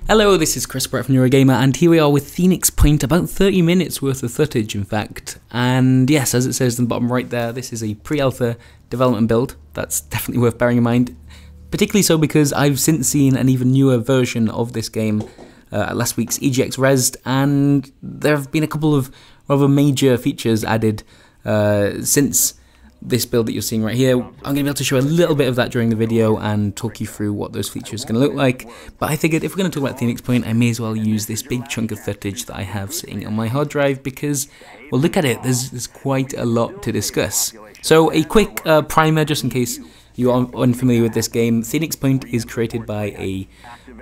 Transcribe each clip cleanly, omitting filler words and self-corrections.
Hello, this is Chris Brett from Eurogamer, and here we are with Phoenix Point, about 30 minutes worth of footage in fact. And yes, as it says in the bottom right there, this is a pre-alpha development build. That's definitely worth bearing in mind, particularly so because I've since seen an even newer version of this game at last week's EGX Rezzed, and there have been a couple of rather major features added since this build that you're seeing right here. I'm going to be able to show a little bit of that during the video and talk you through what those features are going to look like, but I figured if we're going to talk about Phoenix Point, I may as well use this big chunk of footage that I have sitting on my hard drive because, well, look at it, there's quite a lot to discuss. So a quick primer just in case you are unfamiliar with this game. Phoenix Point is created by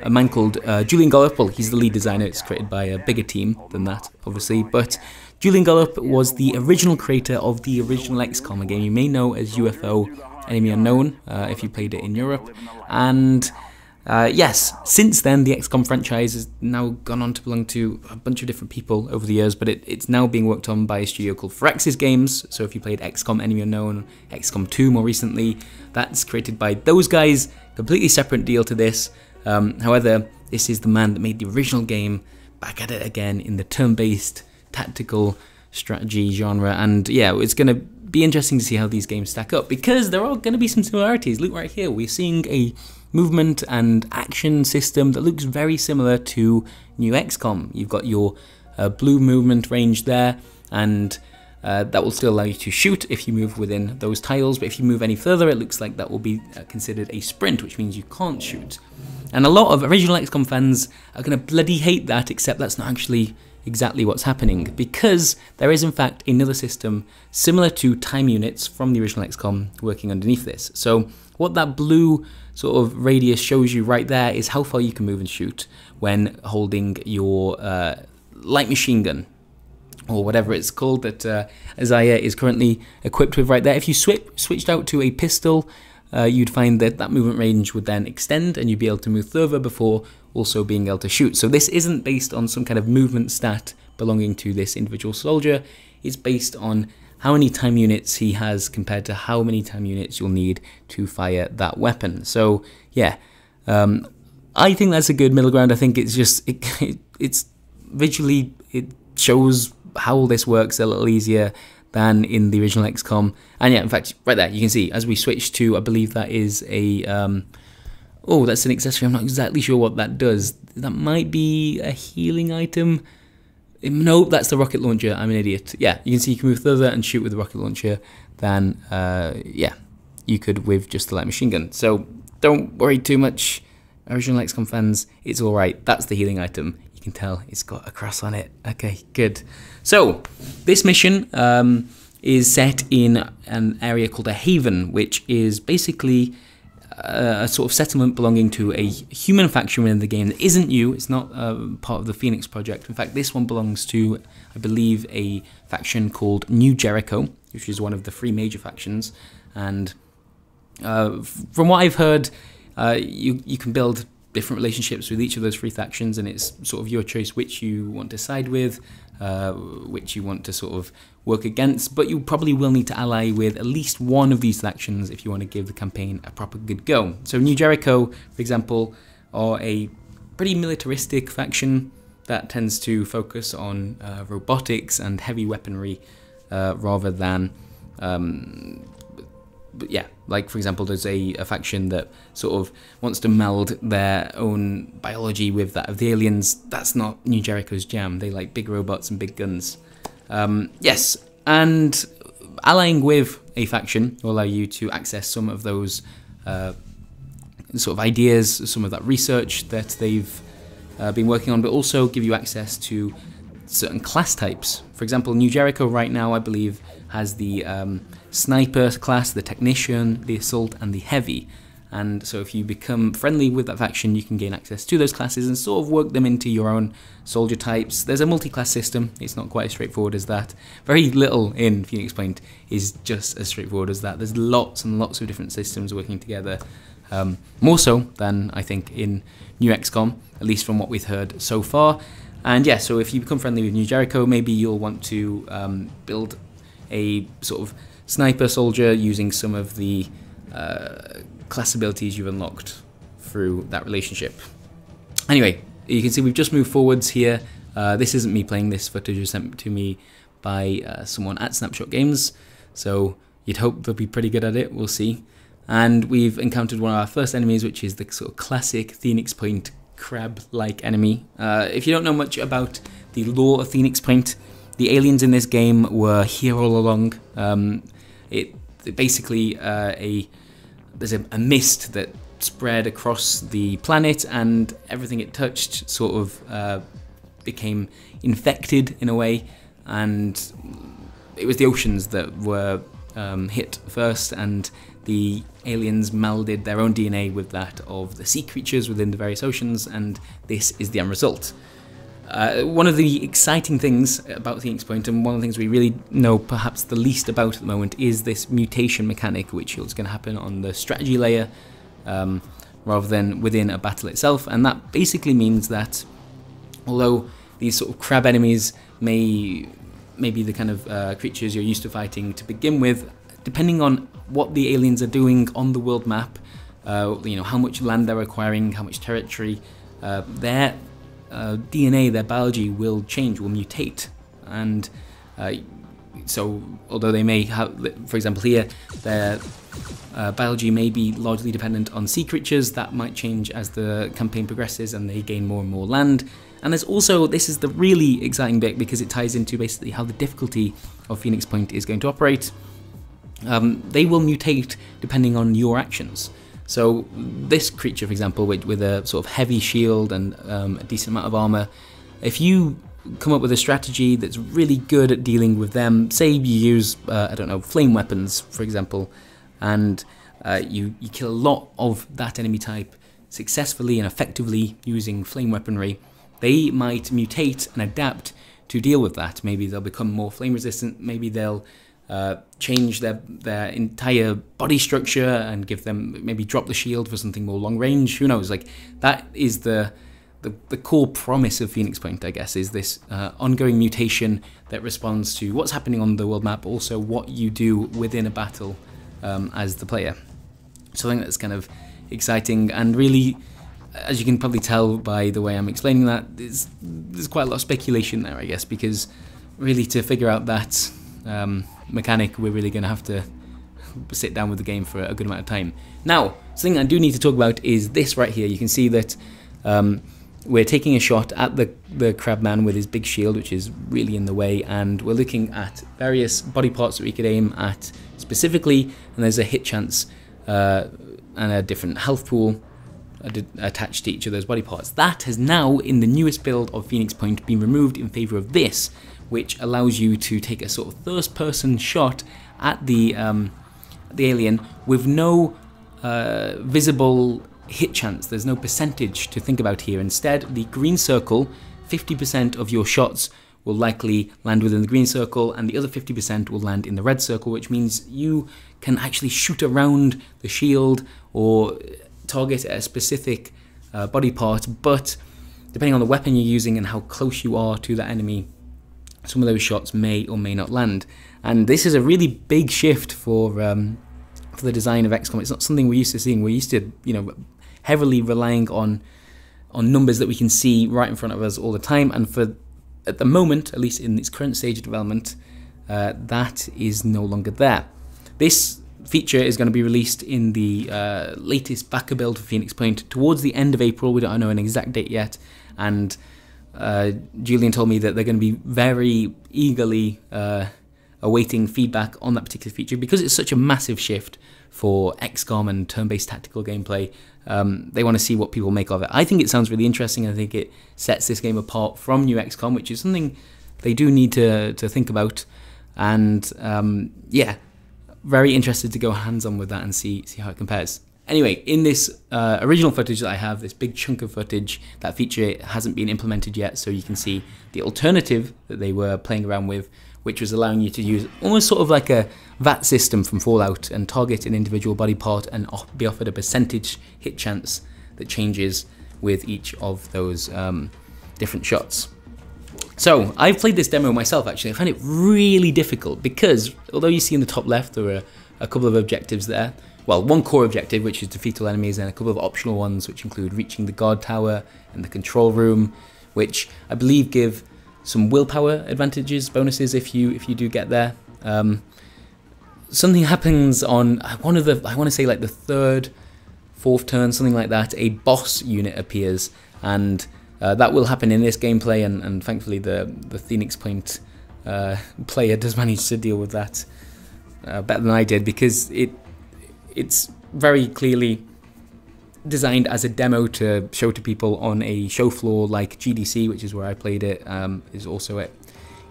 a man called Julian Gollop. Well, he's the lead designer. It's created by a bigger team than that, obviously, but Julian Gollop was the original creator of the original XCOM, a game you may know as UFO Enemy Unknown, if you played it in Europe. And yes, since then the XCOM franchise has now gone on to belong to a bunch of different people over the years, but it's now being worked on by a studio called Firaxis Games. So if you played XCOM Enemy Unknown, XCOM 2 more recently, that's created by those guys, completely separate deal to this. However, this is the man that made the original game, back at it again in the turn-based tactical strategy genre, and yeah, it's going to be interesting to see how these games stack up because there are going to be some similarities. Look right here, we're seeing a movement and action system that looks very similar to new XCOM. You've got your blue movement range there, and that will still allow you to shoot if you move within those tiles, but if you move any further it looks like that will be considered a sprint, which means you can't shoot. And a lot of original XCOM fans are going to bloody hate that, except that's not actually exactly what's happening, because there is in fact another system similar to time units from the original XCOM working underneath this. So what that blue sort of radius shows you right there is how far you can move and shoot when holding your light machine gun, or whatever it's called that Isaiah is currently equipped with right there. If you switched out to a pistol, you'd find that that movement range would then extend and you'd be able to move further before also being able to shoot. So this isn't based on some kind of movement stat belonging to this individual soldier. It's based on how many time units he has compared to how many time units you'll need to fire that weapon. So yeah, I think that's a good middle ground. I think it's just, it's visually, it shows how this works a little easier than in the original XCOM. And yeah, in fact, right there, you can see as we switch to, I believe that is a, oh, that's an accessory. I'm not exactly sure what that does. That might be a healing item. Nope, that's the rocket launcher. I'm an idiot. Yeah, you can see you can move further and shoot with the rocket launcher than, yeah, you could with just the light machine gun. So don't worry too much, original XCOM fans. It's all right. That's the healing item. You can tell it's got a cross on it. Okay, good. So this mission is set in an area called a haven, which is basically a sort of settlement belonging to a human faction within the game that isn't you. It's not part of the Phoenix project. In fact, this one belongs to, I believe, a faction called New Jericho, which is one of the three major factions. And from what I've heard, you can build different relationships with each of those three factions, and it's sort of your choice which you want to side with, which you want to sort of work against, but you probably will need to ally with at least one of these factions if you want to give the campaign a proper good go. So New Jericho, for example, are a pretty militaristic faction that tends to focus on robotics and heavy weaponry rather than but yeah, like for example, there's a faction that sort of wants to meld their own biology with that of the aliens. That's not New Jericho's jam. They like big robots and big guns. Yes, and allying with a faction will allow you to access some of those sort of ideas, some of that research that they've been working on, but also give you access to certain class types. For example, New Jericho right now, I believe, has the sniper class, the technician, the assault, and the heavy. And so if you become friendly with that faction, you can gain access to those classes and sort of work them into your own soldier types. There's a multi-class system. It's not quite as straightforward as that. Very little in Phoenix Point is just as straightforward as that. There's lots and lots of different systems working together. More so than, I think, in New XCOM, at least from what we've heard so far. And yeah, so if you become friendly with New Jericho, maybe you'll want to build a sort of sniper soldier using some of the class abilities you've unlocked through that relationship. Anyway, you can see we've just moved forwards here. This isn't me playing, this footage was sent to me by someone at Snapshot Games, so you'd hope they'll be pretty good at it, we'll see. And we've encountered one of our first enemies, which is the sort of classic Phoenix Point crab-like enemy. If you don't know much about the lore of Phoenix Point, the aliens in this game were here all along. It basically there's a mist that spread across the planet, and everything it touched sort of became infected in a way, and it was the oceans that were hit first, and the aliens melded their own DNA with that of the sea creatures within the various oceans, and this is the end result. One of the exciting things about Phoenix Point, and one of the things we really know perhaps the least about at the moment, is this mutation mechanic, which is going to happen on the strategy layer rather than within a battle itself. And that basically means that although these sort of crab enemies may be the kind of creatures you're used to fighting to begin with, depending on what the aliens are doing on the world map, how much land they're acquiring, how much territory, their DNA, their biology will change, will mutate. And so although they may have, for example here, their biology may be largely dependent on sea creatures, that might change as the campaign progresses and they gain more and more land. And there's also, this is the really exciting bit because it ties into basically how the difficulty of Phoenix Point is going to operate. They will mutate depending on your actions. So this creature, for example, with a sort of heavy shield and a decent amount of armor, if you come up with a strategy that's really good at dealing with them, say you use, I don't know, flame weapons, for example, and you kill a lot of that enemy type successfully and effectively using flame weaponry, they might mutate and adapt to deal with that. Maybe they'll become more flame resistant, maybe they'll change their entire body structure and give them, maybe drop the shield for something more long range, who knows. Like, that is the core promise of Phoenix Point, I guess, is this ongoing mutation that responds to what's happening on the world map, also what you do within a battle as the player. So I think that's kind of exciting, and really, as you can probably tell by the way I'm explaining that, there's quite a lot of speculation there, I guess, because really to figure out that mechanic, we're really going to have to sit down with the game for a good amount of time. Now, something I do need to talk about is this right here. You can see that we're taking a shot at the crabman with his big shield, which is really in the way, and we're looking at various body parts that we could aim at specifically, and there's a hit chance and a different health pool attached to each of those body parts. That has now, in the newest build of Phoenix Point, been removed in favor of this, which allows you to take a sort of first-person shot at the alien with no visible hit chance. There's no percentage to think about here. Instead, the green circle, 50% of your shots will likely land within the green circle, and the other 50% will land in the red circle, which means you can actually shoot around the shield or target a specific body part, but depending on the weapon you're using and how close you are to that enemy, some of those shots may or may not land. And this is a really big shift for the design of XCOM. It's not something we're used to seeing. We're used to, heavily relying on numbers that we can see right in front of us all the time. And at the moment, at least in its current stage of development, that is no longer there. This feature is going to be released in the latest backer build for Phoenix Point towards the end of April. We don't know an exact date yet, and Julian told me that they're going to be very eagerly awaiting feedback on that particular feature because it's such a massive shift for XCOM and turn-based tactical gameplay. They want to see what people make of it. I think it sounds really interesting. I think it sets this game apart from new XCOM, which is something they do need to think about. And yeah, very interested to go hands-on with that and see how it compares. Anyway, in this original footage that I have, this big chunk of footage, that feature hasn't been implemented yet, so you can see the alternative that they were playing around with, which was allowing you to use almost sort of like a VAT system from Fallout and target an individual body part and be offered a percentage hit chance that changes with each of those different shots. So I've played this demo myself actually. I found it really difficult because although you see in the top left there are a couple of objectives there, well, one core objective, which is defeat all enemies, and a couple of optional ones, which include reaching the guard tower and the control room, which I believe give some willpower advantages, bonuses if you do get there. Something happens on one of the, I want to say like the third, fourth turn, something like that. A boss unit appears, and that will happen in this gameplay, and thankfully the Phoenix Point player does manage to deal with that better than I did, because it's very clearly designed as a demo to show to people on a show floor like GDC, which is where I played it, is also at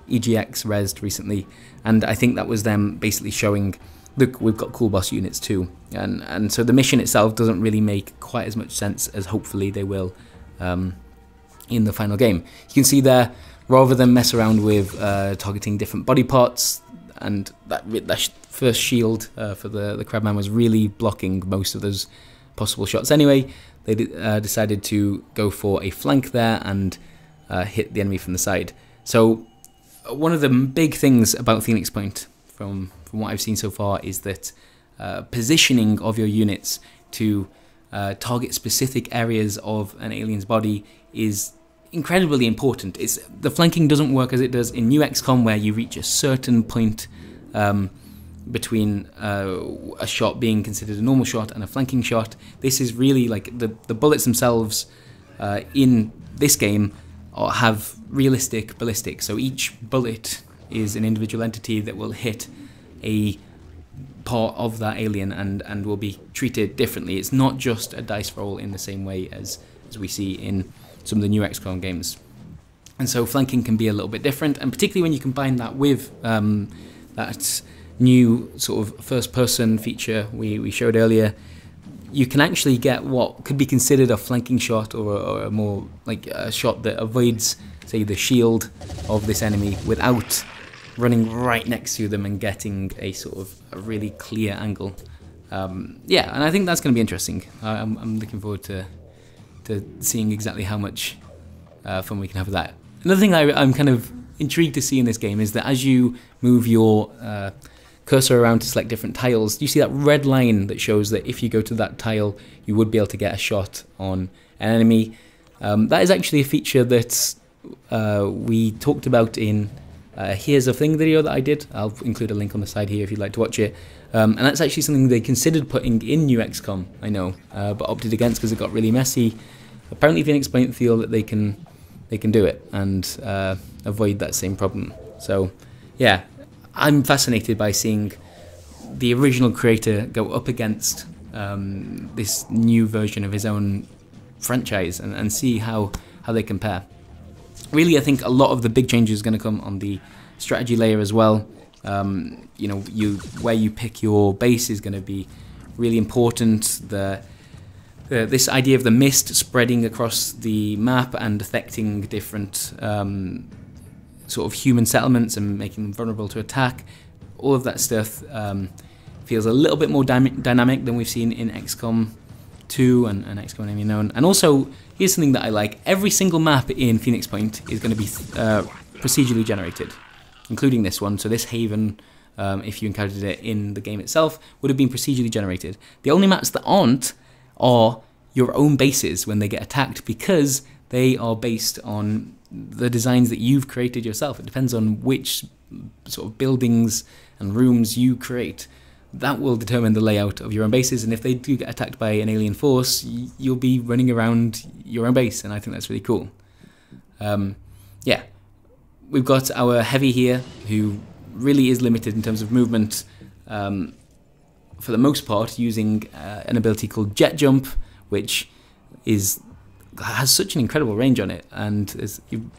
EGX Rezzed recently, and I think that was them basically showing, look, we've got cool boss units too, and so the mission itself doesn't really make quite as much sense as hopefully they will in the final game. You can see there, rather than mess around with targeting different body parts, and that first shield for the Crabman was really blocking most of those possible shots anyway, they decided to go for a flank there and hit the enemy from the side. So one of the big things about Phoenix Point, from what I've seen so far, is that positioning of your units to target specific areas of an alien's body is incredibly important. The flanking doesn't work as it does in New XCOM, where you reach a certain point between a shot being considered a normal shot and a flanking shot. This is really like the bullets themselves in this game have realistic ballistics, so each bullet is an individual entity that will hit a part of that alien and will be treated differently. It's not just a dice roll in the same way as we see in some of the new XCOM games. And so flanking can be a little bit different, and particularly when you combine that with that new sort of first-person feature we showed earlier, you can actually get what could be considered a flanking shot, or a more like a shot that avoids, say, the shield of this enemy without running right next to them and getting a sort of a really clear angle. Yeah, and I think that's going to be interesting. I'm looking forward to seeing exactly how much fun we can have with that. Another thing I'm kind of intrigued to see in this game is that as you move your cursor around to select different tiles, you see that red line that shows that if you go to that tile, you would be able to get a shot on an enemy. That is actually a feature that we talked about in Here's a Thing video that I did. I'll include a link on the side here if you'd like to watch it. And that's actually something they considered putting in New XCOM, I know, but opted against because it got really messy. Apparently Phoenix Point feel that they can do it and avoid that same problem. So yeah, I'm fascinated by seeing the original creator go up against this new version of his own franchise and see how they compare. Really, I think a lot of the big changes are going to come on the strategy layer as well. You know, where you pick your base is going to be really important. This idea of the mist spreading across the map and affecting different sort of human settlements and making them vulnerable to attack, all of that stuff feels a little bit more dynamic than we've seen in XCOM 2 and XCOM Enemy Unknown. And also, here's something that I like: every single map in Phoenix Point is going to be procedurally generated, including this one. So this haven, if you encountered it in the game itself, would have been procedurally generated. The only maps that aren't are your own bases when they get attacked, because they are based on the designs that you've created yourself. It depends on which sort of buildings and rooms you create. That will determine the layout of your own bases, and if they do get attacked by an alien force, you'll be running around your own base, and I think that's really cool. Yeah, we've got our heavy here, who really is limited in terms of movement, for the most part, using an ability called Jet Jump, which has such an incredible range on it, and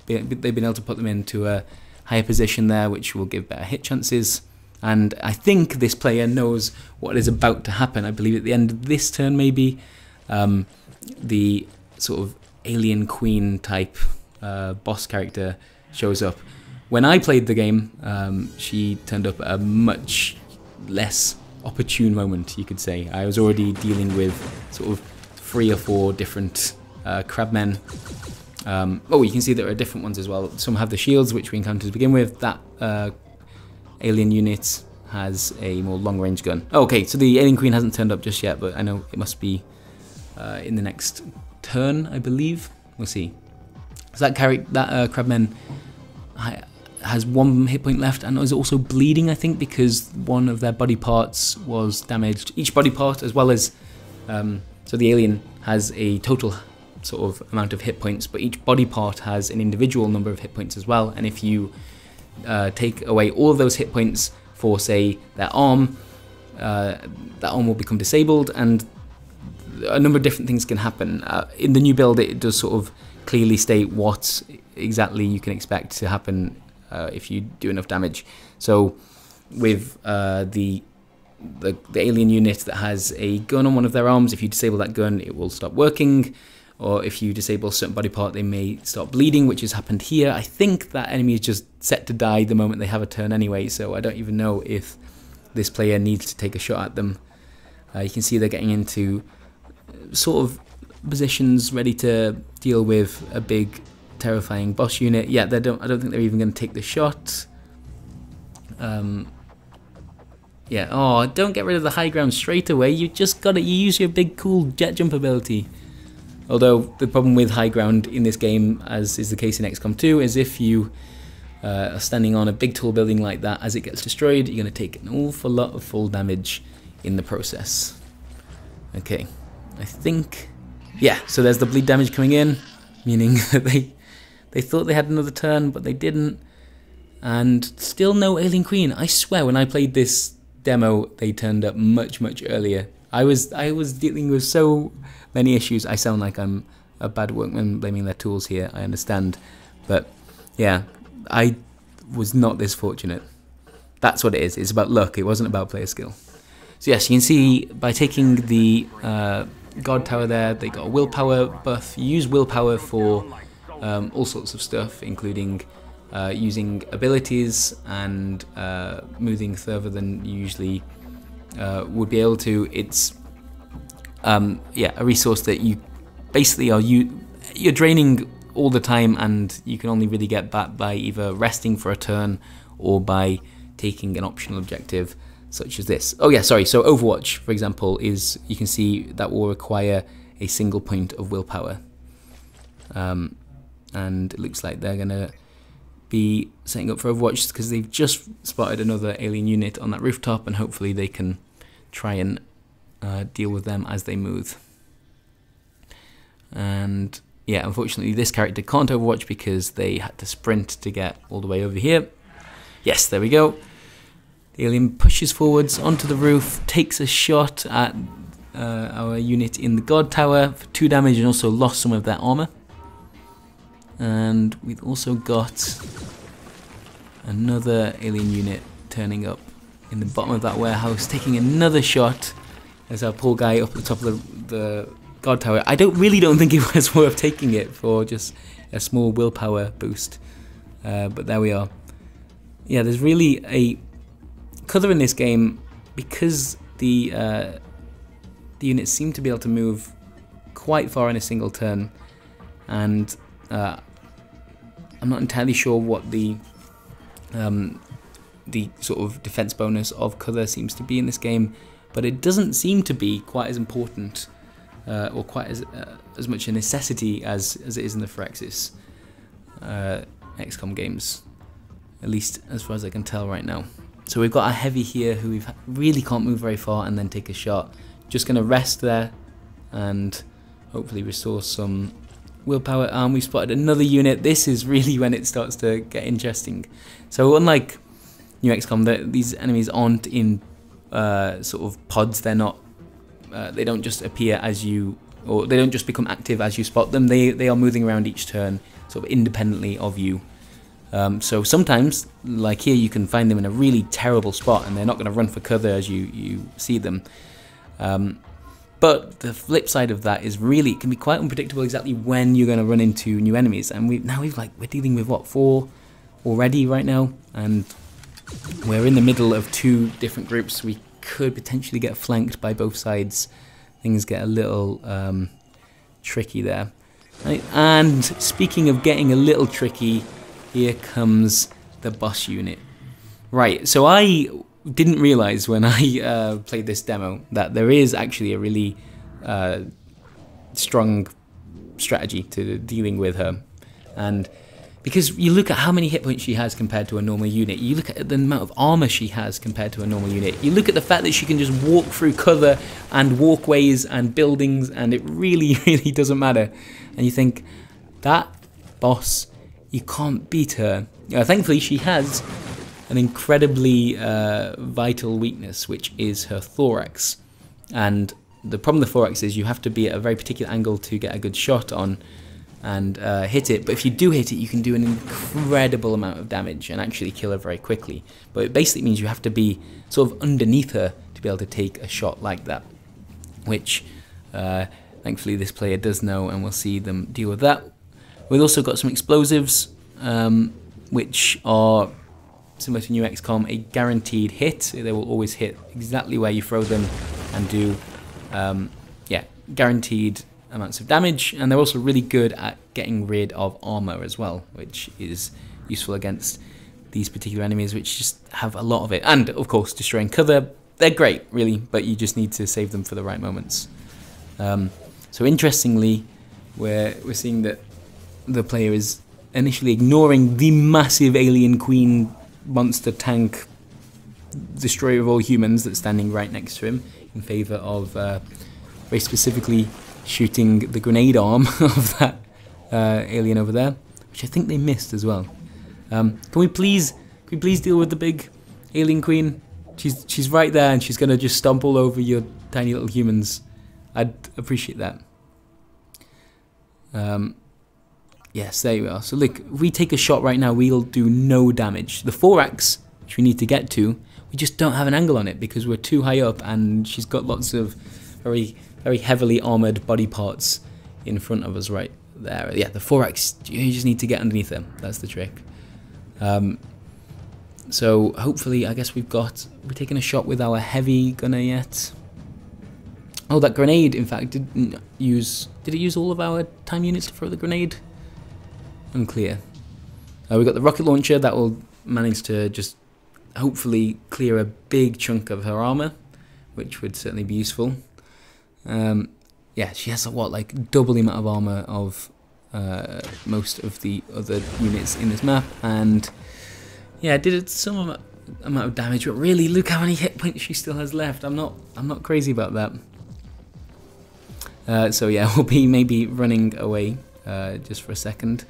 they've been able to put them into a higher position there, which will give better hit chances. And I think this player knows what is about to happen. I believe at the end of this turn, maybe, the sort of alien queen type boss character shows up. When I played the game, she turned up at a much less opportune moment, you could say. I was already dealing with sort of 3 or 4 different crabmen. Oh, you can see there are different ones as well. Some have the shields, which we encountered to begin with. That alien unit has a more long-range gun. Okay, so the Alien Queen hasn't turned up just yet, but I know it must be in the next turn, I believe. We'll see. So that Crabman has 1 hit point left and is also bleeding, I think, because one of their body parts was damaged. Each body part, as well as so the alien has a total sort of amount of hit points, but each body part has an individual number of hit points as well. And if you take away all of those hit points for, say, their arm, that arm will become disabled, and a number of different things can happen. In the new build, it does sort of clearly state what exactly you can expect to happen if you do enough damage. So with the alien unit that has a gun on one of their arms, if you disable that gun, it will stop working. Or if you disable a certain body part, they may start bleeding, which has happened here. I think that enemy is just set to die the moment they have a turn anyway, so I don't even know if this player needs to take a shot at them. You can see they're getting into sort of positions ready to deal with a big, terrifying boss unit. Yeah, I don't think they're even going to take the shot. Yeah, oh, don't get rid of the high ground straight away. You just got to use your big, cool jet jump ability. Although the problem with high ground in this game, as is the case in XCOM 2, is if you are standing on a big tall building like that, as it gets destroyed, you're going to take an awful lot of full damage in the process. Okay, I think, yeah, so there's the bleed damage coming in, meaning that they thought they had another turn, but they didn't. And still no Alien Queen. I swear, when I played this demo, they turned up much, much earlier. I was dealing with so many issues. I sound like I'm a bad workman blaming their tools here, I understand. But yeah, I was not this fortunate. That's what it is. It's about luck. It wasn't about player skill. So yes, you can see by taking the God Tower there, they got a willpower buff. You use willpower for all sorts of stuff, including using abilities and moving further than you usually would be able to. It's yeah, a resource that you basically you're draining all the time, and you can only really get back by either resting for a turn or by taking an optional objective such as this. Oh yeah, sorry, so Overwatch, for example, is, you can see that will require a single point of willpower. And it looks like they're gonna be setting up for Overwatch because they've just spotted another alien unit on that rooftop, and hopefully they can try and deal with them as they move. And yeah, unfortunately this character can't Overwatch because they had to sprint to get all the way over here. Yes, there we go. The alien pushes forwards onto the roof, takes a shot at our unit in the God Tower for 2 damage, and also lost some of their armor. And we've also got another alien unit turning up in the bottom of that warehouse, taking another shot. There's our poor guy up at the top of the God Tower. I really don't think it was worth taking it for just a small willpower boost. But there we are. Yeah, there's really a color in this game because the units seem to be able to move quite far in a single turn, and I'm not entirely sure what the sort of defense bonus of color seems to be in this game, but it doesn't seem to be quite as important or quite as much a necessity as it is in the Firaxis XCOM games, at least as far as I can tell right now. So we've got our heavy here who really can't move very far and then take a shot. Just going to rest there and hopefully restore some willpower. And we've spotted another unit. This is really when it starts to get interesting. So unlike New XCOM, these enemies aren't in sort of pods. They're not. They don't just appear as you, or they don't just become active as you spot them. They are moving around each turn, sort of independently of you. So sometimes, like here, you can find them in a really terrible spot, and they're not going to run for cover as you see them. But the flip side of that is really it can be quite unpredictable exactly when you're going to run into new enemies. And we're dealing with what, 4 already right now, and we're in the middle of 2 different groups. We could potentially get flanked by both sides. Things get a little tricky there. Right? And speaking of getting a little tricky, here comes the boss unit. Right, so I didn't realize when I played this demo that there is actually a really strong strategy to dealing with her. And because you look at how many hit points she has compared to a normal unit, you look at the amount of armor she has compared to a normal unit, you look at the fact that she can just walk through cover and walkways and buildings, and it really, really doesn't matter. And you think, that boss, you can't beat her. Thankfully, she has an incredibly vital weakness, which is her thorax. And the problem with the thorax is you have to be at a very particular angle to get a good shot on and hit it, but if you do hit it, you can do an incredible amount of damage and actually kill her very quickly. But it basically means you have to be sort of underneath her to be able to take a shot like that, which thankfully this player does know, and we'll see them deal with that. We've also got some explosives, which are similar to New XCOM, a guaranteed hit. They will always hit exactly where you throw them and do guaranteed amounts of damage, and they're also really good at getting rid of armor as well, which is useful against these particular enemies, which just have a lot of it. And of course, destroying cover, they're great, really, but you just need to save them for the right moments. So interestingly, we're seeing that the player is initially ignoring the massive alien queen monster tank destroyer of all humans that's standing right next to him, in favor of very specifically shooting the grenade arm of that alien over there, which I think they missed as well. Can we please deal with the big alien queen? She's right there, and she's gonna just stomp all over your tiny little humans. I'd appreciate that. Yes, there you are. So look, if we take a shot right now, we'll do no damage. The thorax, which we need to get to, we just don't have an angle on it because we're too high up, and she's got lots of very heavily armored body parts in front of us right there. Yeah, the thorax, you just need to get underneath them. That's the trick. So hopefully, I guess we're taking a shot with our heavy gunner yet. Oh, that grenade, in fact, did it use all of our time units to throw the grenade? Unclear. We've got the rocket launcher that will manage to just hopefully clear a big chunk of her armor, which would certainly be useful. Yeah, she has like double the amount of armor of most of the other units in this map, and yeah, did some amount of damage, but really, look how many hit points she still has left. I'm not crazy about that. So yeah, we'll be maybe running away just for a second.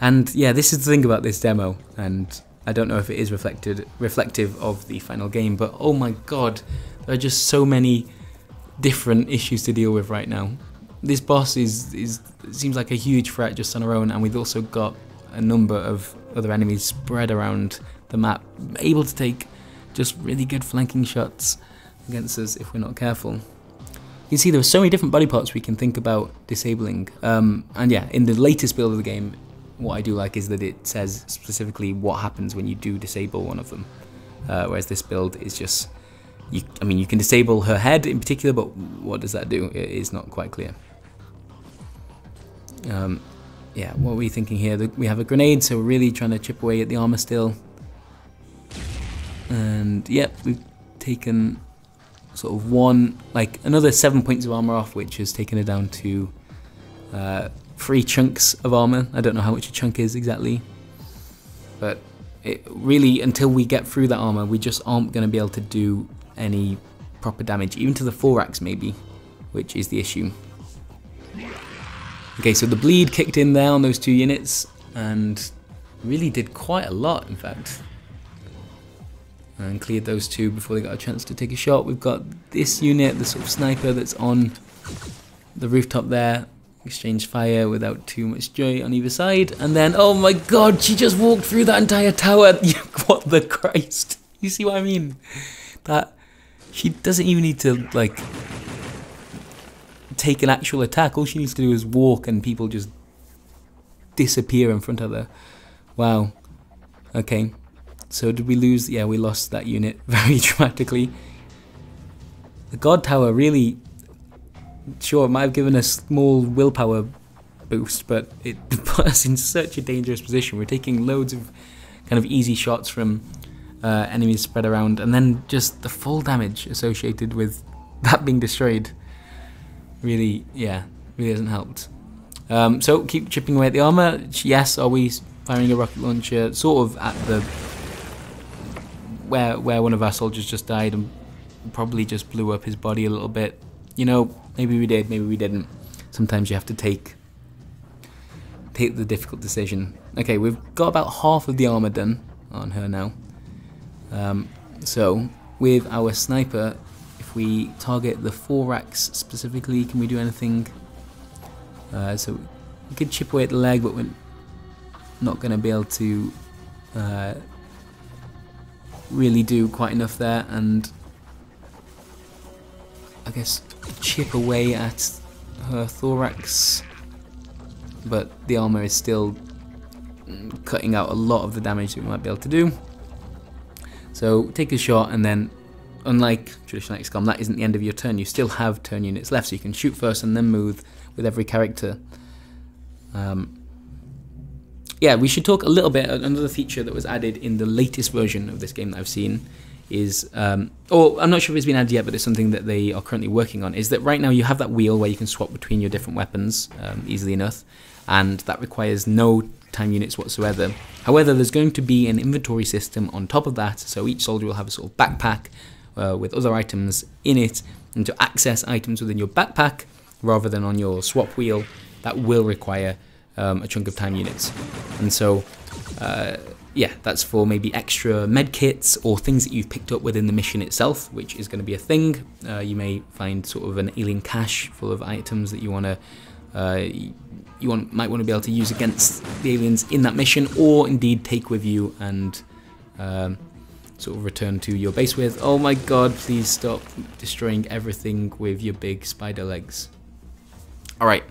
And yeah, this is the thing about this demo, and I don't know if it is reflective of the final game, but oh my god, there are just so many different issues to deal with right now. This boss seems like a huge threat just on her own, and we've also got a number of other enemies spread around the map, able to take just really good flanking shots against us if we're not careful. You can see there are so many different body parts we can think about disabling, and yeah, in the latest build of the game, what I do like is that it says specifically what happens when you do disable one of them, whereas this build is just, you can disable her head in particular, but what does that do? It is not quite clear. Yeah, what are we thinking here? We have a grenade, so we're really trying to chip away at the armor still. And yep, we've taken sort of another 7 points of armor off, which has taken it down to 3 chunks of armor. I don't know how much a chunk is exactly, but it really, until we get through that armor, we just aren't going to be able to do any proper damage, even to the thorax maybe, which is the issue. Okay, so the bleed kicked in there on those 2 units and really did quite a lot, in fact, and cleared those 2 before they got a chance to take a shot. We've got this unit, the sort of sniper that's on the rooftop there, exchanged fire without too much joy on either side, and then, oh my god, she just walked through that entire tower. What the Christ? You see what I mean? That she doesn't even need to like take an actual attack. All she needs to do is walk, and people just disappear in front of her. Wow. Okay. So did we lose? Yeah, we lost that unit very dramatically. The God Tower really, sure, it might have given a small willpower boost, but it put us in such a dangerous position. We're taking loads of kind of easy shots from enemies spread around, and then just the full damage associated with that being destroyed really hasn't helped. So keep chipping away at the armor. Yes, are we firing a rocket launcher sort of at the where one of our soldiers just died and probably just blew up his body a little bit? You know, maybe we did, maybe we didn't. Sometimes you have to take the difficult decision. Okay, we've got about half of the armor done on her now. So with our sniper, if we target the thorax specifically, can we do anything? So we could chip away at the leg, but we're not going to be able to really do quite enough there, and I guess chip away at her thorax, but the armor is still cutting out a lot of the damage that we might be able to do. So take a shot, and then, unlike traditional XCOM, that isn't the end of your turn. You still have turn units left, so you can shoot first and then move with every character. Yeah, we should talk a little bit. Another feature that was added in the latest version of this game that I've seen is, or I'm not sure if it's been added yet, but it's something that they are currently working on, is that right now you have that wheel where you can swap between your different weapons easily enough, and that requires no time units whatsoever. However, there's going to be an inventory system on top of that, so each soldier will have a sort of backpack with other items in it, and to access items within your backpack rather than on your swap wheel, that will require a chunk of time units. And so yeah, that's for maybe extra med kits or things that you've picked up within the mission itself, which is going to be a thing. You may find sort of an alien cache full of items that you want to might want to be able to use against the aliens in that mission, or indeed take with you and sort of return to your base with. Oh my god, please stop destroying everything with your big spider legs. Alright,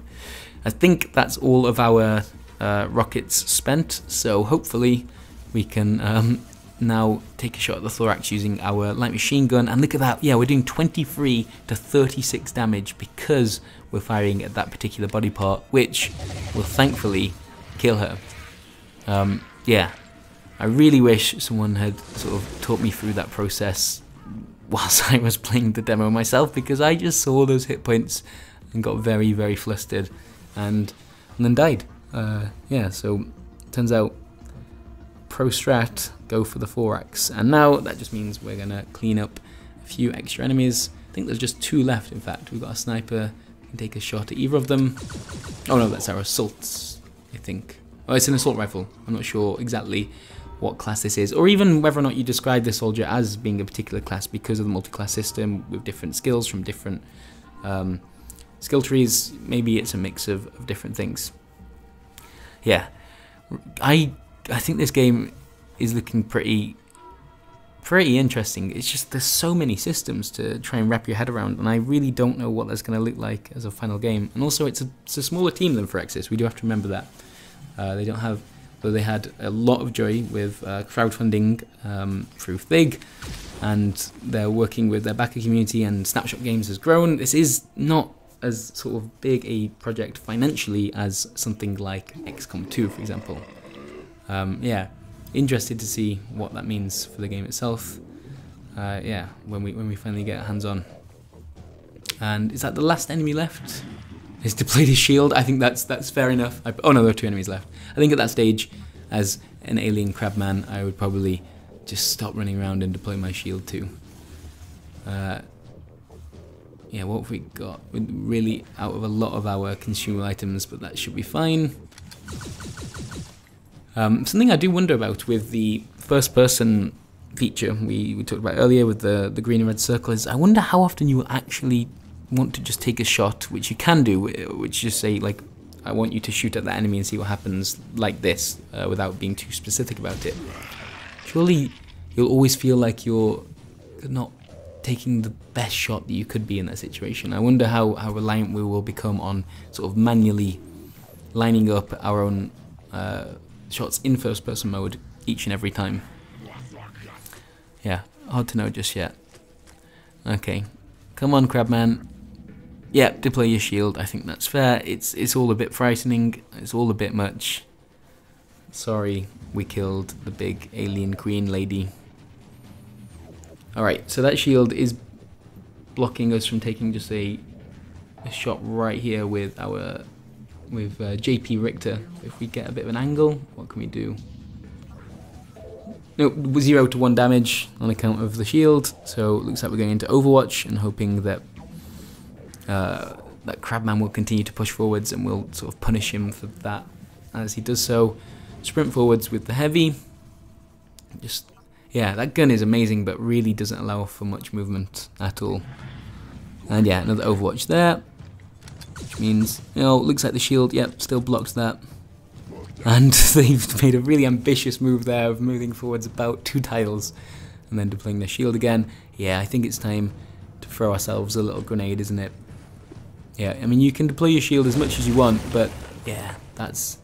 I think that's all of our rockets spent, so hopefully we can now take a shot at the thorax using our light machine gun. And look at that, yeah, we're doing 23 to 36 damage because we're firing at that particular body part, which will thankfully kill her. Yeah, I really wish someone had sort of taught me through that process whilst I was playing the demo myself, because I just saw those hit points and got very, very flustered and then died. Yeah, so turns out pro strat, go for the thorax. And now that just means we're gonna clean up a few extra enemies. I think there's just 2 left, in fact. We've got a sniper, we can take a shot at either of them. Oh no, that's our assaults, I think. Oh, it's an assault rifle. I'm not sure exactly what class this is, or even whether or not you describe this soldier as being a particular class because of the multi-class system with different skills from different skill trees. Maybe it's a mix of different things. Yeah, I think this game is looking pretty interesting. It's just there's so many systems to try and wrap your head around, and I really don't know what that's going to look like as a final game. And also, it's a smaller team than Firaxis. We do have to remember that. They don't have, though they had a lot of joy with crowdfunding through Fig, and they're working with their backer community, and Snapshot Games has grown. This is not as sort of big a project financially as something like XCOM 2, for example. Yeah, interested to see what that means for the game itself. Yeah, when we finally get hands on. And is that the last enemy left? Is deployed his shield? I think that's fair enough. Oh no, there are 2 enemies left. I think at that stage, as an alien crabman, I would probably just stop running around and deploy my shield too. Yeah, what have we got? We're really out of a lot of our consumable items, but that should be fine. Something I do wonder about with the first-person feature we talked about earlier with the green and red circle is I wonder how often you will actually want to just take a shot, which you can do, which just say, like, I want you to shoot at the enemy and see what happens like this, without being too specific about it. Surely you'll always feel like you're not taking the best shot that you could be in that situation. I wonder how reliant we will become on sort of manually lining up our own shots in first-person mode each and every time. Yeah, hard to know just yet. Okay, come on, Crabman. Yeah, deploy your shield. I think that's fair. It's all a bit frightening. It's all a bit much. Sorry, we killed the big alien queen lady. Alright, so that shield is blocking us from taking just a shot right here with our JP Richter. So if we get a bit of an angle, what can we do? Nope, 0 to 1 damage on account of the shield. So it looks like we're going into Overwatch and hoping that that Crabman will continue to push forwards, and we'll sort of punish him for that as he does so. Sprint forwards with the heavy. Just, yeah, that gun is amazing, but really doesn't allow for much movement at all. And yeah, another Overwatch there, which means, you know, looks like the shield, yep, still blocks that. And they've made a really ambitious move there of moving forwards about 2 tiles and then deploying their shield again. Yeah, I think it's time to throw ourselves a little grenade, isn't it? Yeah, I mean, you can deploy your shield as much as you want, but yeah, that's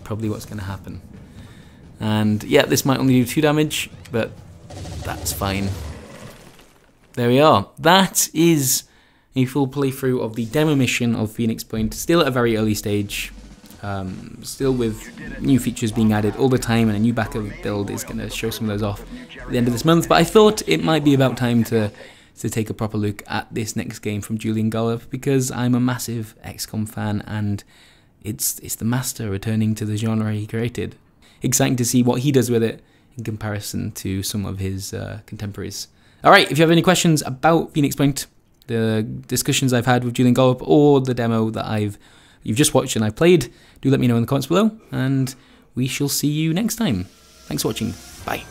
probably what's going to happen. And yeah, this might only do 2 damage, but that's fine. There we are. That is a full playthrough of the demo mission of Phoenix Point, still at a very early stage, still with new features being added all the time, and a new backup build is going to show some of those off at the end of this month. But I thought it might be about time to take a proper look at this next game from Julian Gollop, because I'm a massive XCOM fan, and it's the master returning to the genre he created. Exciting to see what he does with it in comparison to some of his contemporaries. Alright, if you have any questions about Phoenix Point, the discussions I've had with Julian Gollop, or the demo that you've just watched and I've played, do let me know in the comments below, and we shall see you next time. Thanks for watching. Bye.